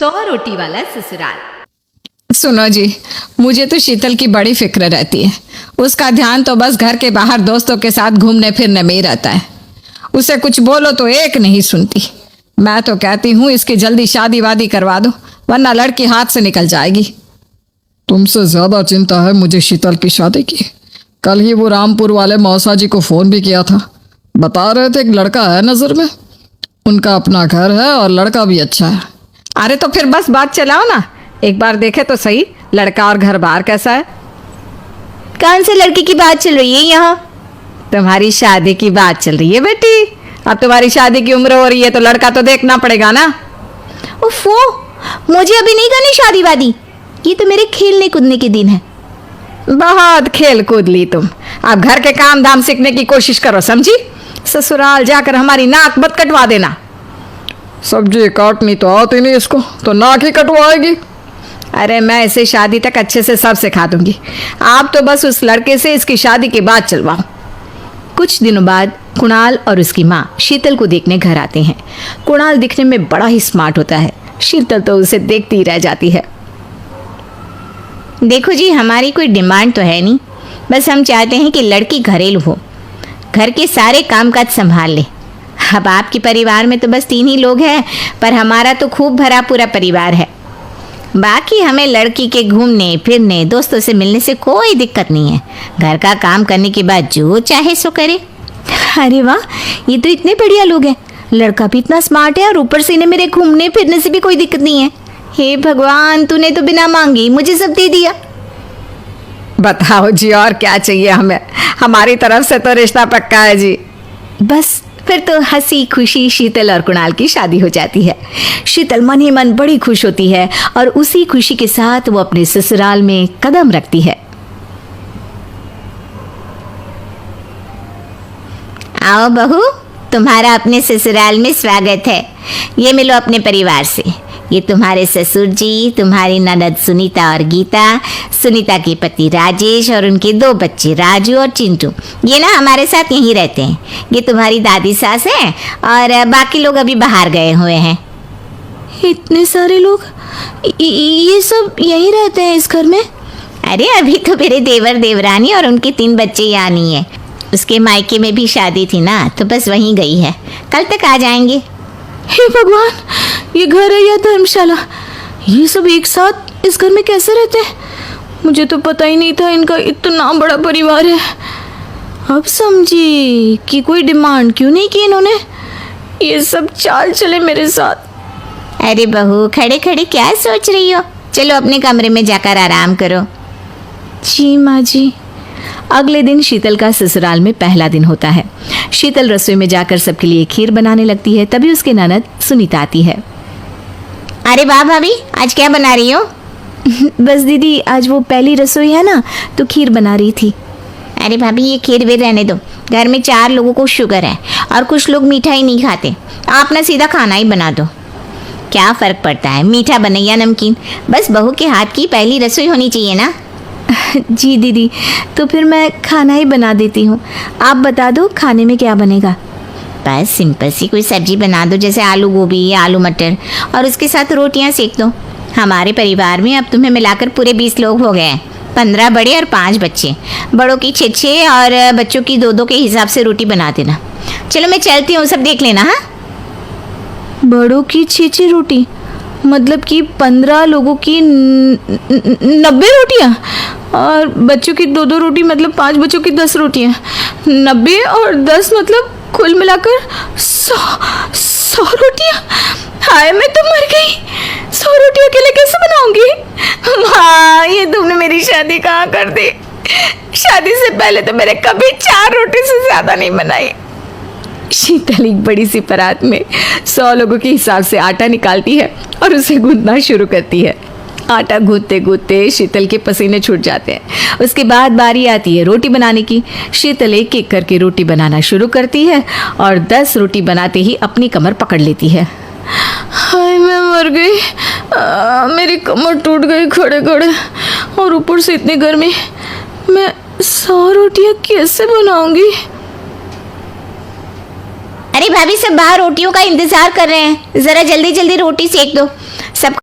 100 रोटी वाला ससुराल। सुनो जी, मुझे तो शीतल की बड़ी फिक्र रहती है। उसका ध्यान तो बस घर के बाहर दोस्तों के साथ घूमने फिरने में ही रहता है। उसे कुछ बोलो तो एक नहीं सुनती। मैं तो कहती हूँ इसकी जल्दी शादी वादी करवा दो, वरना लड़की हाथ से निकल जाएगी। तुमसे ज्यादा चिंता है मुझे शीतल की शादी की। कल ही वो रामपुर वाले मौसा जी को फोन भी किया था। बता रहे थे एक लड़का है नजर में, उनका अपना घर है और लड़का भी अच्छा है। अरे तो फिर बस बात चलाओ ना, एक बार देखे तो सही लड़का और घर बार कैसा है। कौन से लड़की की बात चल रही है यहाँ? तुम्हारी शादी की बात चल रही है बेटी। अब तुम्हारी शादी की उम्र हो रही है तो लड़का तो देखना पड़ेगा ना। उफ़ो, मुझे अभी नहीं करनी शादी वादी। ये तो मेरे खेलने कूदने के दिन है। बहुत खेल कूद ली तुम, अब घर के काम धाम सीखने की कोशिश करो, समझी? ससुराल जाकर हमारी नाक मत कटवा देना। सब्जी काटनी तो आती नहीं इसको, तो नाक ही कटवाएगी। अरे मैं इसे शादी तक अच्छे से सब सिखा दूंगी। आप तो बस उस लड़के से इसकी शादी के बाद चलवाओ। कुछ दिनों बाद कुणाल और उसकी माँ शीतल को देखने घर आते हैं। कुणाल दिखने में बड़ा ही स्मार्ट होता है, शीतल तो उसे देखती ही रह जाती है। देखो जी, हमारी कोई डिमांड तो है नहीं, बस हम चाहते हैं कि लड़की घरेलू हो, घर के सारे कामकाज संभाल ले। अब आपके परिवार में तो बस 3 ही लोग हैं, पर हमारा तो खूब भरा पूरा परिवार है। बाकी हमें लड़की के घूमने फिरने दोस्तों से मिलने से कोई दिक्कत नहीं है। घर का काम करने के बाद जो चाहे सो करे। अरे वाह, ये तो इतने बढ़िया लोग हैं। लड़का भी इतना स्मार्ट है और ऊपर से इन्हें मेरे घूमने फिरने से भी कोई दिक्कत नहीं है। हे भगवान, तूने तो बिना मांगे मुझे सब दे दिया। बताओ जी, और क्या चाहिए हमें? हमारी तरफ से तो रिश्ता पक्का है जी। बस फिर तो हंसी खुशी शीतल और कुणाल की शादी हो जाती है। शीतल मन ही मन बड़ी खुश होती है और उसी खुशी के साथ वो अपने ससुराल में कदम रखती है। आओ बहू, तुम्हारा अपने ससुराल में स्वागत है। ये मिलो अपने परिवार से। ये तुम्हारे ससुर जी, तुम्हारी ननद सुनीता और गीता, सुनीता के पति राजेश और उनके 2 बच्चे राजू और चिंटू। ये ना हमारे साथ यहीं रहते हैं। ये तुम्हारी दादी सास है और बाकी लोग अभी बाहर गए हुए हैं। इतने सारे लोग, ये सब यहीं रहते हैं इस घर में? अरे अभी तो मेरे देवर देवरानी और उनके 3 बच्चे यहाँ नहीं है। उसके मायके में भी शादी थी ना, तो बस वहीं गई है, कल तक आ जाएंगे। हे भगवान, ये घर है या धर्मशाला? ये सब एक साथ इस घर में कैसे रहते हैं? मुझे तो पता ही नहीं था इनका इतना बड़ा परिवार है। अब समझी कि कोई डिमांड क्यों नहीं की इन्होंने। ये सब चाल चले मेरे साथ। अरे बहू, खड़े खड़े क्या सोच रही हो? चलो अपने कमरे में जाकर आराम करो। जी माँ जी। अगले दिन शीतल का ससुराल में पहला दिन होता है। शीतल रसोई में जाकर सबके लिए खीर बनाने लगती है। तभी उसके ननद सुनीता आती है। अरे वाह भाभी, आज क्या बना रही हो? बस दीदी, आज वो पहली रसोई है ना, तो खीर बना रही थी। अरे भाभी, ये खीर वीर रहने दो। घर में 4 लोगों को शुगर है और कुछ लोग मीठा ही नहीं खाते। आप ना सीधा खाना ही बना दो। क्या फ़र्क पड़ता है मीठा बने या नमकीन, बस बहू के हाथ की पहली रसोई होनी चाहिए ना। जी दीदी, तो फिर मैं खाना ही बना देती हूँ। आप बता दो खाने में क्या बनेगा? बस सिंपल सी कोई सब्जी बना दो, जैसे आलू गोभी या आलू मटर, और उसके साथ रोटियां सेक दो। हमारे परिवार में अब तुम्हें मिलाकर पूरे 20 लोग हो गए हैं। 15 बड़े और 5 बच्चे। बड़ों की 6 और बच्चों की 2 के हिसाब से रोटी बना देना। चलो मैं चलती हूँ, सब देख लेना। हाँ, बड़ों की 6 रोटी मतलब कि 15 लोगों की 90 रोटियाँ, और बच्चों की 2 रोटी मतलब 5 बच्चों की 10 रोटियाँ। 90 और 10 मतलब कुल मिलाकर 100 रोटियाँ। हाय, मैं तो मर गई। 100 रोटी अकेले कैसे बनाऊंगी? हाँ, ये तुमने मेरी शादी कहाँ कर दी। शादी से पहले तो मैंने कभी 4 रोटी से ज़्यादा नहीं बनाई। शीतल एक बड़ी सी परात में 100 लोगों के हिसाब से आटा निकालती है और उसे गूंथना शुरू करती है। आटा गूंथते गूंथते शीतल के पसीने छूट जाते हैं। उसके बाद बारी आती है रोटी बनाने की। शीतल एक एक करके रोटी बनाना शुरू करती है और 10 रोटी बनाते ही अपनी कमर पकड़ लेती है। हाय, मैं मर गई। मेरी कमर टूट गई खड़े खड़े, और ऊपर से इतनी गर्मी। मैं 100 रोटियाँ कैसे बनाऊंगी? अरे भाभी, सब बाहर रोटियों का इंतजार कर रहे हैं, जरा जल्दी जल्दी रोटी सेक दो। सब